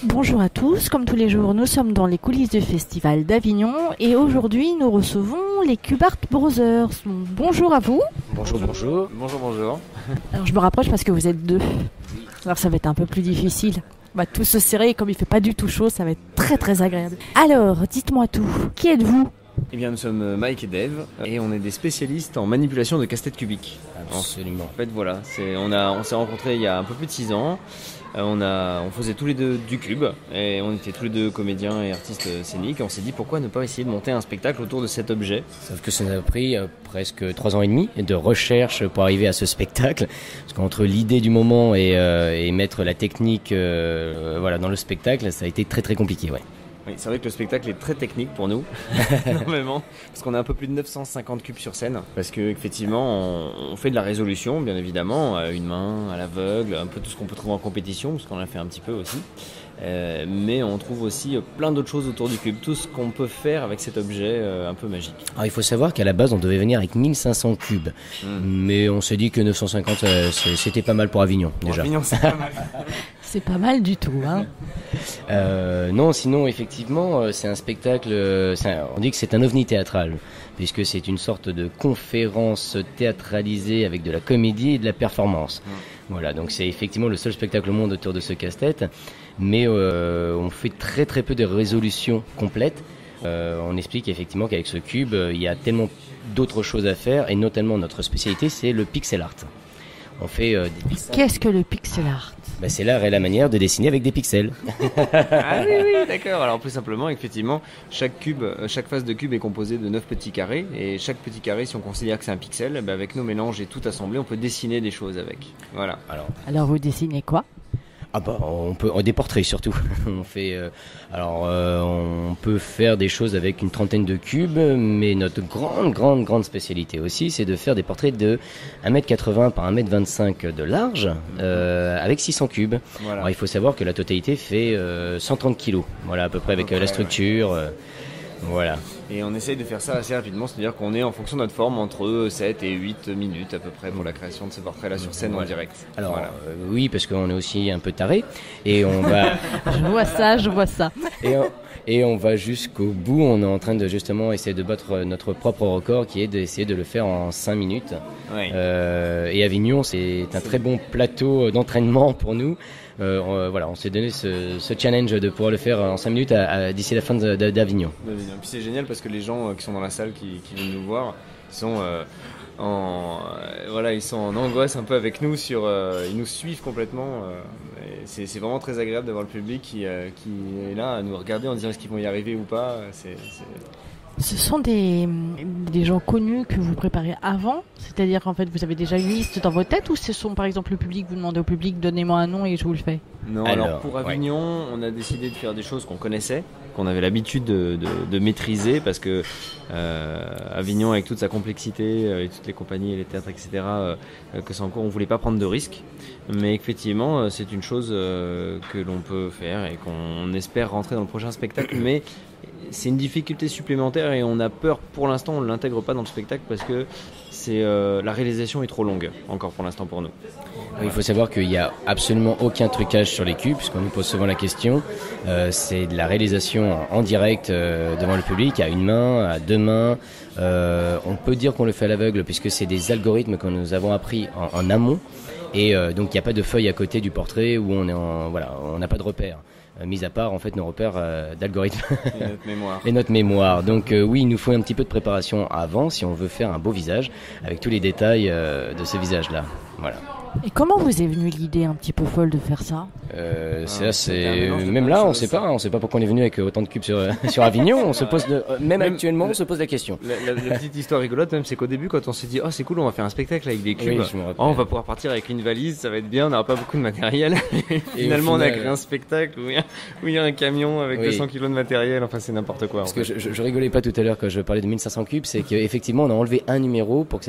Bonjour à tous, comme tous les jours, nous sommes dans les coulisses du Festival d'Avignon et aujourd'hui nous recevons les Cubart Brothers. Bonjour à vous. Bonjour, bonjour. Bonjour, bonjour. Alors je me rapproche parce que vous êtes deux, alors ça va être un peu plus difficile. On va tous se serrer et comme il fait pas du tout chaud, ça va être très très agréable. Alors, dites-moi tout, qui êtes-vous ? Eh bien, nous sommes Mike et Dave et on est des spécialistes en manipulation de casse-tête cubiques. Absolument. En fait, voilà, on s'est rencontrés il y a un peu plus de 6 ans. On faisait tous les deux du cube et on était tous les deux comédiens et artistes scéniques. Et on s'est dit pourquoi ne pas essayer de monter un spectacle autour de cet objet. Sauf que ça nous a pris presque 3 ans et demi de recherche pour arriver à ce spectacle. Parce qu'entre l'idée du moment et mettre la technique dans le spectacle, ça a été très très compliqué. Ouais. Oui, c'est vrai que le spectacle est très technique pour nous, énormément, parce qu'on a un peu plus de 950 cubes sur scène, parce qu'effectivement on fait de la résolution, bien évidemment, à une main, à l'aveugle, un peu tout ce qu'on peut trouver en compétition, parce qu'on en a fait un petit peu aussi, mais on trouve aussi plein d'autres choses autour du cube, tout ce qu'on peut faire avec cet objet un peu magique. Alors il faut savoir qu'à la base on devait venir avec 1500 cubes, mais on s'est dit que 950 c'était pas mal pour Avignon déjà. Avignon, c'est pas mal. C'est pas mal du tout, hein. Non, sinon effectivement c'est un spectacle, on dit que c'est un ovni théâtral, puisque c'est une sorte de conférence théâtralisée avec de la comédie et de la performance. Voilà, donc c'est effectivement le seul spectacle au monde autour de ce casse-tête, mais on fait très très peu de résolutions complètes. On explique effectivement qu'avec ce cube, il y a tellement d'autres choses à faire, et notamment notre spécialité c'est le pixel art. On fait des dessins. Qu'est-ce que le pixel art ? C'est l'art et la manière de dessiner avec des pixels. Ah oui, d'accord. Alors plus simplement, effectivement, chaque face de cube est composée de 9 petits carrés. Et chaque petit carré, si on considère que c'est un pixel, avec nos mélanges et tout assemblé, on peut dessiner des choses avec. Voilà. Alors vous dessinez quoi ? On peut des portraits surtout. On fait on peut faire des choses avec une trentaine de cubes, mais notre grande spécialité aussi, c'est de faire des portraits de 1m80 par 1m25 de large avec 600 cubes. Voilà. Alors il faut savoir que la totalité fait 130 kilos. Voilà à peu près avec la structure. Voilà. Et on essaye de faire ça assez rapidement, c'est-à-dire qu'on est en fonction de notre forme entre 7 et 8 minutes à peu près pour la création de ce portrait-là sur scène en direct. Alors oui, parce qu'on est aussi un peu taré et on va... Je vois ça. Et on va jusqu'au bout, on est en train de justement essayer de battre notre propre record qui est d'essayer de le faire en 5 minutes. Ouais. Et Avignon, c'est un très bon plateau d'entraînement pour nous. On s'est donné ce challenge de pouvoir le faire en 5 minutes d'ici la fin d'Avignon. Puis c'est génial parce que les gens qui sont dans la salle, qui viennent nous voir, ils sont en angoisse un peu avec nous ils nous suivent complètement. Et c'est vraiment très agréable d'avoir le public qui est là à nous regarder en disant est-ce qu'ils vont y arriver ou pas. Ce sont des gens connus que vous préparez avant, c'est-à-dire en fait vous avez déjà une liste dans votre tête ou ce sont par exemple le public, vous demandez au public donnez-moi un nom et je vous le fais ? Non, alors pour Avignon, on a décidé de faire des choses qu'on connaissait, qu'on avait l'habitude de maîtriser parce que Avignon avec toute sa complexité et toutes les compagnies et les théâtres etc. Que c'est encore, on voulait pas prendre de risques, mais effectivement c'est une chose que l'on peut faire et qu'on espère rentrer dans le prochain spectacle, mais c'est une difficulté supplémentaire et on a peur, pour l'instant on ne l'intègre pas dans le spectacle parce que la réalisation est trop longue encore pour l'instant pour nous. Il faut savoir qu'il n'y a absolument aucun trucage sur les cubes, puisqu'on nous pose souvent la question. C'est de la réalisation en direct devant le public, à une main, à 2 mains. On peut dire qu'on le fait à l'aveugle puisque c'est des algorithmes que nous avons appris en amont. Et donc il n'y a pas de feuille à côté du portrait où on n'a pas de repères. Mis à part en fait nos repères d'algorithmes et notre mémoire. Donc oui, il nous faut un petit peu de préparation avant si on veut faire un beau visage avec tous les détails de ce visage-là. Voilà. Et comment vous est venue l'idée un petit peu folle de faire ça ? Même là, on sait pas pourquoi on est venu avec autant de cubes sur Avignon. On se pose actuellement, on se pose la question. La petite histoire rigolote même, c'est qu'au début, quand on s'est dit, c'est cool, on va faire un spectacle avec des cubes. Oui, on va pouvoir partir avec une valise, ça va être bien, on n'aura pas beaucoup de matériel. Finalement, on a créé un spectacle où il y a un camion avec 200 kilos de matériel. Enfin, c'est n'importe quoi. Parce que je rigolais pas tout à l'heure quand je parlais de 1500 cubes, c'est qu'effectivement, on a enlevé un numéro pour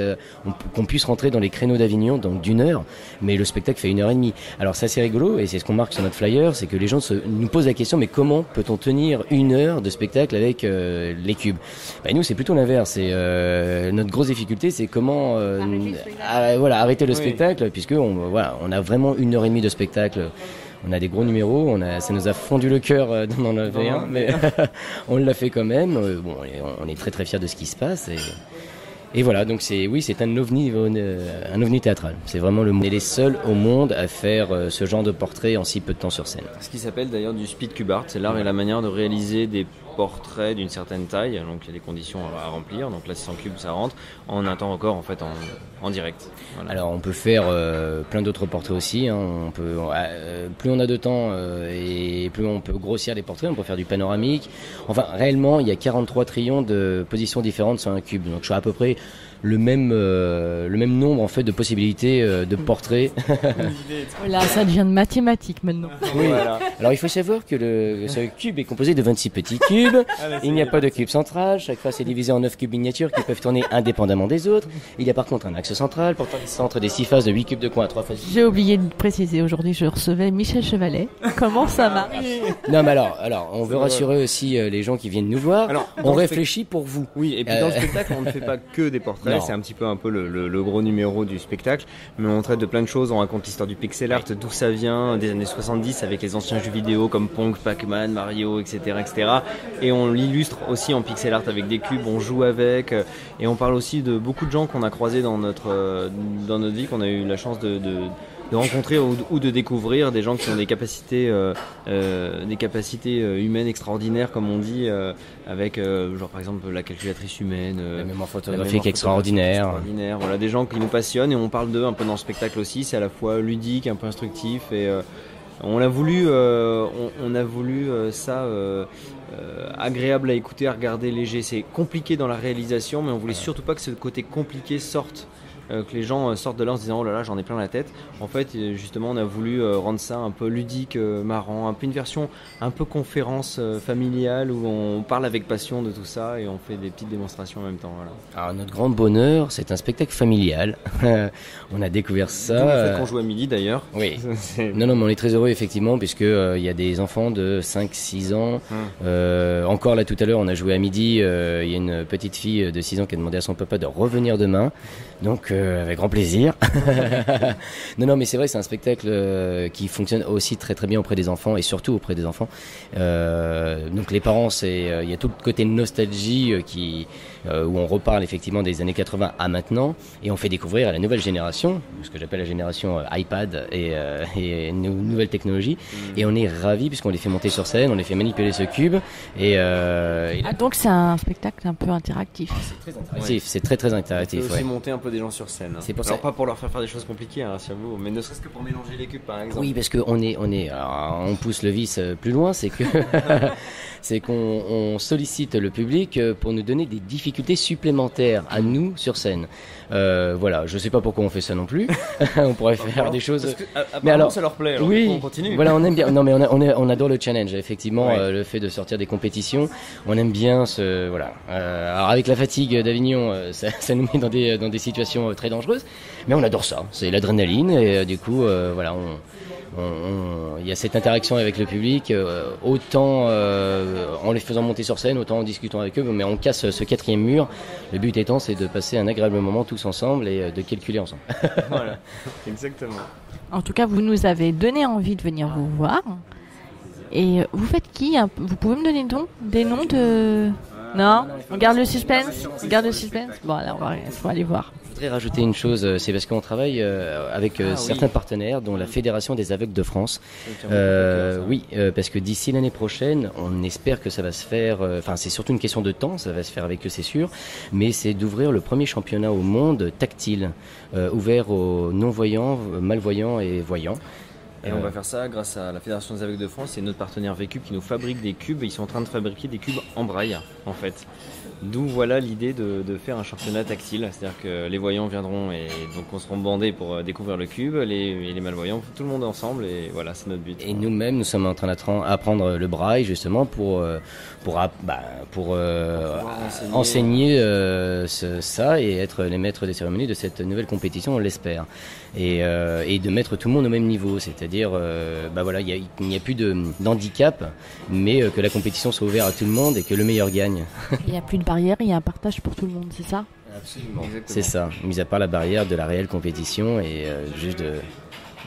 qu'on puisse rentrer dans les créneaux d'Avignon, donc d'1 heure. Mais le spectacle fait 1h30. Alors c'est assez rigolo et c'est ce qu'on marque sur notre flyer, c'est que les gens nous posent la question, mais comment peut-on tenir 1 heure de spectacle avec les cubes ? Nous c'est plutôt l'inverse. Notre grosse difficulté, c'est comment arrêter le spectacle, puisque on a vraiment 1h30 de spectacle. On a des gros numéros, ça nous a fondu le cœur dans le V1, mais on l'a fait quand même. Bon, on est très très fiers de ce qui se passe. Et voilà, donc c'est un ovni théâtral. C'est vraiment on est les seuls au monde à faire ce genre de portrait en si peu de temps sur scène. Ce qui s'appelle d'ailleurs du speed cube art, c'est l'art et la manière de réaliser des portraits d'une certaine taille. Donc il y a des conditions à remplir. Donc là 600 cubes ça rentre en un temps record en fait en direct. Voilà. Alors on peut faire plein d'autres portraits aussi. Hein. Plus on a de temps et plus on peut grossir les portraits. On peut faire du panoramique. Enfin réellement il y a 43 trillions de positions différentes sur un cube. Donc je suis à peu près le même nombre en fait de possibilités de portraits. Là, ça devient de mathématiques maintenant. Oui. Voilà. Alors il faut savoir que ce cube est composé de 26 petits cubes. Il n'y a pas de cube central. Chaque face est divisé en 9 cubes miniatures qui peuvent tourner indépendamment des autres. Il y a par contre un axe central portant le centre des 6 faces de 8 cubes de coin à 3 faces. J'ai oublié de préciser, aujourd'hui je recevais Michel Chevalet. Comment ça marche? Non mais alors on veut rassurer aussi les gens qui viennent nous voir. Alors, on réfléchit pour vous. Oui, et puis dans le spectacle on ne fait pas que des portraits. C'est un petit peu le gros numéro du spectacle, mais on traite de plein de choses, on raconte l'histoire du pixel art, d'où ça vient, des années 70 avec les anciens jeux vidéo comme Pong, Pac-Man, Mario, etc. Et on l'illustre aussi en pixel art avec des cubes, on joue avec, et on parle aussi de beaucoup de gens qu'on a croisés dans notre vie, qu'on a eu la chance de rencontrer ou de découvrir, des gens qui ont des capacités humaines extraordinaires comme on dit, avec genre par exemple la calculatrice humaine, la mémoire photographique extraordinaire. Voilà, des gens qui nous passionnent et on parle d'eux un peu dans le spectacle aussi. C'est à la fois ludique, un peu instructif et on a voulu ça agréable à écouter, à regarder, léger. C'est compliqué dans la réalisation, mais on voulait surtout pas que ce côté compliqué sorte. Que les gens sortent de là en se disant oh là là j'en ai plein la tête. En fait justement on a voulu rendre ça un peu ludique, marrant, un peu une version un peu conférence familiale où on parle avec passion de tout ça et on fait des petites démonstrations en même temps. Voilà. Alors notre grand bonheur c'est un spectacle familial. On a découvert ça. Le fait qu'on joue à midi d'ailleurs. Oui. non mais on est très heureux effectivement puisque il y a des enfants de 5-6 ans. Encore là tout à l'heure on a joué à midi. Il y a une petite fille de 6 ans qui a demandé à son papa de revenir demain. Donc avec grand plaisir. non mais c'est vrai c'est un spectacle qui fonctionne aussi très très bien auprès des enfants et surtout auprès des enfants. Donc les parents il y a tout le côté nostalgie où on reparle effectivement des années 80 à maintenant et on fait découvrir à la nouvelle génération, ce que j'appelle la génération iPad et nouvelles technologies et on est ravis puisqu'on les fait monter sur scène, on les fait manipuler ce cube donc c'est un spectacle un peu interactif. C'est très interactif, c'est très très interactif. On fait aussi monter un peu des gens sur scène. C'est pour alors ça. Pas pour leur faire des choses compliquées, rassurez-vous, mais ne serait-ce que pour mélanger les cubes par exemple. Oui, parce on pousse le vice plus loin, c'est que c'est qu'on sollicite le public pour nous donner des difficultés supplémentaires à nous sur scène. Voilà, je sais pas pourquoi on fait ça non plus. On pourrait faire des choses. Mais alors ça leur plaît. Alors oui, on continue. Voilà, on aime bien. Non, mais on adore le challenge. Effectivement, le fait de sortir des compétitions, on aime bien voilà. Alors avec la fatigue d'Avignon, ça nous met dans des situations très dangereuses, mais on adore ça. C'est l'adrénaline et du coup, voilà, il y a cette interaction avec le public, autant en les faisant monter sur scène, autant en discutant avec eux, mais on casse ce 4e mur. Le but étant, c'est de passer un agréable moment tous ensemble et de calculer ensemble. Voilà, exactement. En tout cas, vous nous avez donné envie de venir vous voir. Et vous faites qui? Vous pouvez me donner des noms de... Non, on garde le suspense. Bon, alors il faut aller voir. Je voudrais rajouter une chose, c'est parce qu'on travaille avec certains partenaires, dont la Fédération des aveugles de France. Parce que d'ici l'année prochaine, on espère que ça va se faire. Enfin, c'est surtout une question de temps, ça va se faire avec eux, c'est sûr. Mais c'est d'ouvrir le premier championnat au monde tactile, ouvert aux non-voyants, malvoyants et voyants. Et on va faire ça grâce à la Fédération des aveugles de France, c'est notre partenaire VCube qui nous fabrique des cubes et ils sont en train de fabriquer des cubes en braille en fait. D'où voilà l'idée de faire un championnat tactile, c'est-à-dire que les voyants viendront et donc on seront bandés pour découvrir le cube, les malvoyants, tout le monde ensemble et voilà c'est notre but. Et nous-mêmes nous sommes en train d'apprendre le braille justement pour enseigner ça et être les maîtres des cérémonies de cette nouvelle compétition, on l'espère. Et de mettre tout le monde au même niveau, c'est-à-dire il n'y a plus d'handicap, mais que la compétition soit ouverte à tout le monde et que le meilleur gagne. Il n'y a plus de barrière, il y a un partage pour tout le monde, c'est ça? Absolument. C'est ça, mis à part la barrière de la réelle compétition et juste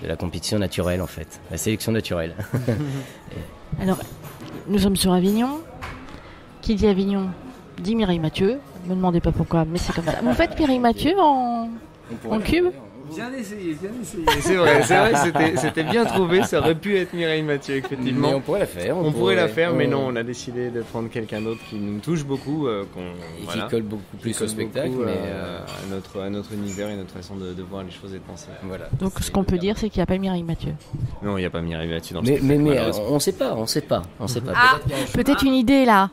de la compétition naturelle en fait, la sélection naturelle. Alors, nous sommes sur Avignon. Qui dit Avignon dit Mireille Mathieu. Ne me demandez pas pourquoi, mais c'est comme ça. Vous faites Mireille Mathieu en cube? Bien essayé. C'est vrai que c'était bien trouvé. Ça aurait pu être Mireille Mathieu, effectivement. Mais on pourrait la faire. On pourrait la faire, mais non, on a décidé de prendre quelqu'un d'autre qui nous touche beaucoup. Qui colle beaucoup plus au spectacle. À notre univers et notre façon de voir les choses et de penser. Voilà. Donc ce qu'on peut dire, c'est qu'il n'y a pas Mireille Mathieu. Non, il n'y a pas Mireille Mathieu dans le spectacle. Mais on ne sait pas. Ah, peut-être une idée là.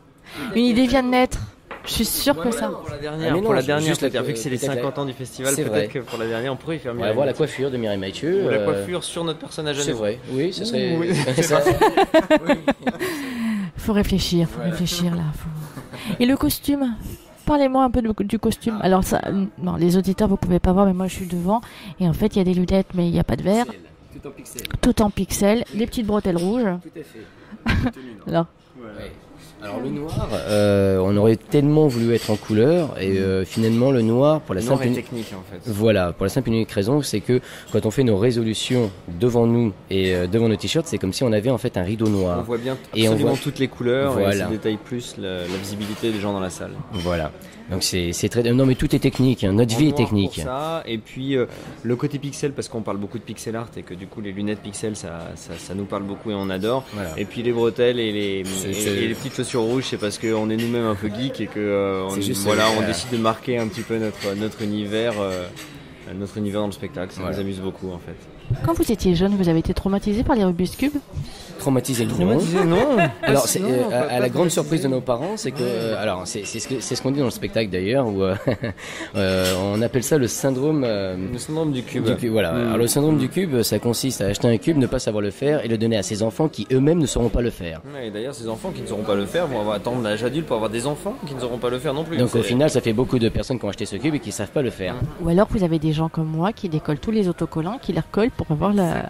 Une idée vient de naître. Je suis sûr que ça. Pour la dernière, juste vu que c'est les 50 ans du festival, peut-être que pour la dernière, on pourrait y faire mieux. On va voir la coiffure de Mireille Mathieu. Ou la coiffure sur notre personnage à nous. C'est vrai, oui, ce serait. Faut réfléchir là. Et le costume, parlez-moi un peu du costume. Alors ça, non, les auditeurs vous pouvez pas voir, mais moi je suis devant. Et en fait, il y a des lunettes, mais il n'y a pas de verre. Tout en pixels. Les petites bretelles rouges. Tout à fait. Alors. Ouais. Alors le noir, on aurait tellement voulu être en couleur et finalement le noir pour la simple technique en fait. Voilà, pour la simple et unique raison, c'est que quand on fait nos résolutions devant nous et devant nos t-shirts, c'est comme si on avait en fait un rideau noir. On voit bien absolument toutes les couleurs et ça détaille plus la visibilité des gens dans la salle. Voilà. Donc c'est très non mais tout est technique, hein. Notre vie est technique. Pour ça et puis le côté pixel parce qu'on parle beaucoup de pixel art et que du coup les lunettes pixel ça nous parle beaucoup et on adore. Voilà. Et puis les bretelles et les petites chaussures rouges, c'est parce qu'on est nous-mêmes un peu geek et que on décide de marquer un petit peu notre univers dans le spectacle. Ça nous amuse beaucoup en fait. Quand vous étiez jeune, vous avez été traumatisé par les Rubik's Cube? Traumatisé non. Alors c'est à la grande surprise de nos parents, c'est que alors c'est ce qu'on dit dans le spectacle d'ailleurs où on appelle ça le syndrome du cube. Voilà. Alors le syndrome du cube, ça consiste à acheter un cube, ne pas savoir le faire et le donner à ses enfants qui eux-mêmes ne sauront pas le faire. Et d'ailleurs ces enfants qui ne sauront pas le faire vont attendre l'âge adulte pour avoir des enfants qui ne sauront pas le faire non plus. Donc au final, ça fait beaucoup de personnes qui ont acheté ce cube et qui savent pas le faire. Ou alors vous avez des gens comme moi qui décollent tous les autocollants, qui les recollent pour avoir la.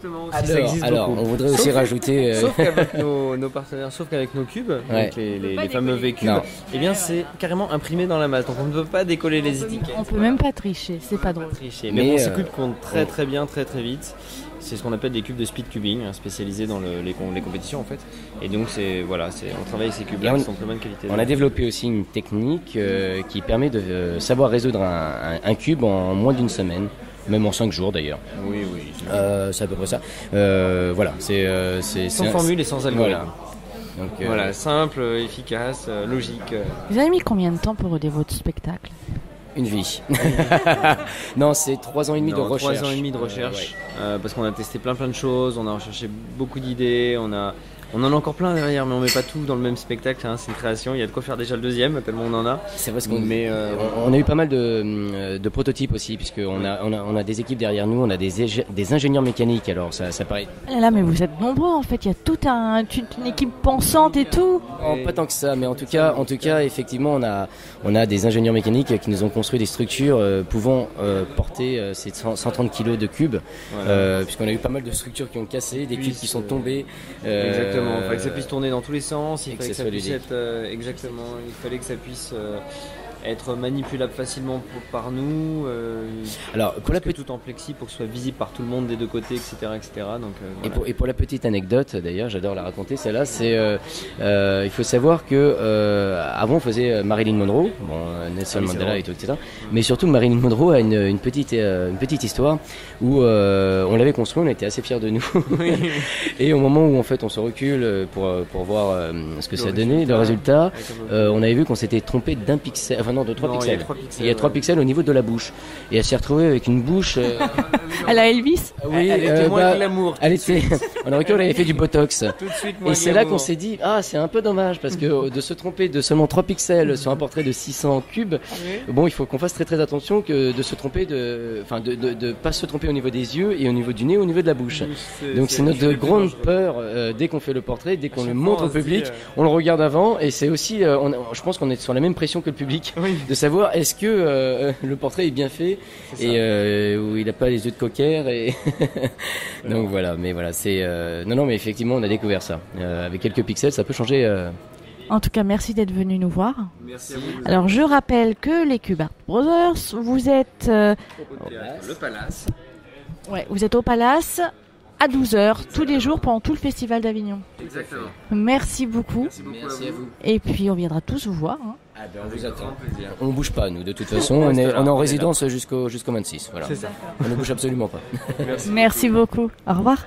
Alors on voudrait aussi rajouter. Sauf qu'avec nos partenaires, sauf qu'avec nos cubes, donc les fameux V-cubes, eh bien c'est carrément imprimé dans la masse. Donc on ne peut pas décoller les étiquettes. On peut même pas tricher, c'est pas drôle. Mais bon, ces cubes comptent très très bien, très très vite. C'est ce qu'on appelle des cubes de speed cubing, spécialisés dans les compétitions en fait. Et donc on travaille ces cubes-là qui sont de très bonne qualité. On a développé aussi une technique qui permet de savoir résoudre un cube en moins d'une semaine. Même en 5 jours d'ailleurs. Oui. C'est à peu près ça. Voilà, c'est sans formule et sans algorithme. Voilà. Donc, simple, efficace, logique. Vous avez mis combien de temps pour roder votre spectacle? Une vie. Non, c'est 3 ans et demi de recherche. 3 ans et demi de recherche. Parce qu'on a testé plein de choses, on a recherché beaucoup d'idées, on en a encore plein derrière, mais on met pas tout dans le même spectacle. Hein, c'est une création. Il y a de quoi faire déjà le deuxième, tellement on en a. C'est vrai on a eu pas mal de prototypes aussi, puisque on a des équipes derrière nous. On a des ingénieurs mécaniques. Alors ça paraît. Ah là, mais vous êtes nombreux en fait. Il y a toute une équipe pensante et tout. Non, pas tant que ça, mais en tout cas, effectivement, on a des ingénieurs mécaniques qui nous ont construit des structures pouvant porter ces 130 kilos de cubes, puisqu'on a eu pas mal de structures qui ont cassé, des cubes qui sont tombés. Exactement. Il fallait que ça puisse tourner dans tous les sens. Il fallait que ça puisse être exactement. Il fallait que ça puisse être manipulable facilement par nous. Alors pour tout en plexi pour que ce soit visible par tout le monde des deux côtés, etc. Donc, voilà. Et pour la petite anecdote, d'ailleurs, j'adore la raconter. Celle-là, c'est il faut savoir que avant on faisait Marilyn Monroe, Nelson Mandela et tout, etc. Mais surtout Marilyn Monroe a une petite histoire où on l'avait construit, on était assez fiers de nous. Et au moment où en fait on se recule pour voir ce que ça donnait, le résultat, on avait vu qu'on s'était trompé d'un pixel. Enfin non, de 3 pixels. Il y a 3 pixels au niveau de la bouche. Et elle s'est retrouvée avec une bouche. À la Elvis. Oui, elle était moins glamour. On aurait cru qu'elle avait fait du botox. Tout de suite moins et c'est là qu'on s'est dit, c'est un peu dommage parce que de se tromper de seulement 3 pixels sur un portrait de 600 cubes, bon, il faut qu'on fasse très très attention que de se tromper de pas se tromper au niveau des yeux et au niveau du nez, au niveau de la bouche. Donc c'est notre grande peur dès qu'on fait le portrait, dès qu'on le montre au public, on le regarde avant et c'est aussi, je pense qu'on est sur la même pression que le public. De savoir est-ce que le portrait est bien fait et où il n'a pas les yeux de cocker et donc voilà, mais voilà, c'est non mais effectivement on a découvert ça avec quelques pixels, ça peut changer. En tout cas, merci d'être venu nous voir. Merci à vous. Alors je rappelle que les Cube Art Brothers, vous êtes le Palace. Ouais, vous êtes au Palace. à 12h, tous les jours, pendant tout le Festival d'Avignon. Exactement. Merci beaucoup. Merci à vous. Et puis, on viendra tous vous voir. Ah ben, on vous attend. On bouge pas, nous, de toute façon. On est en résidence jusqu'au 26. Voilà. C'est ça. On ne bouge absolument pas. Merci beaucoup. Au revoir.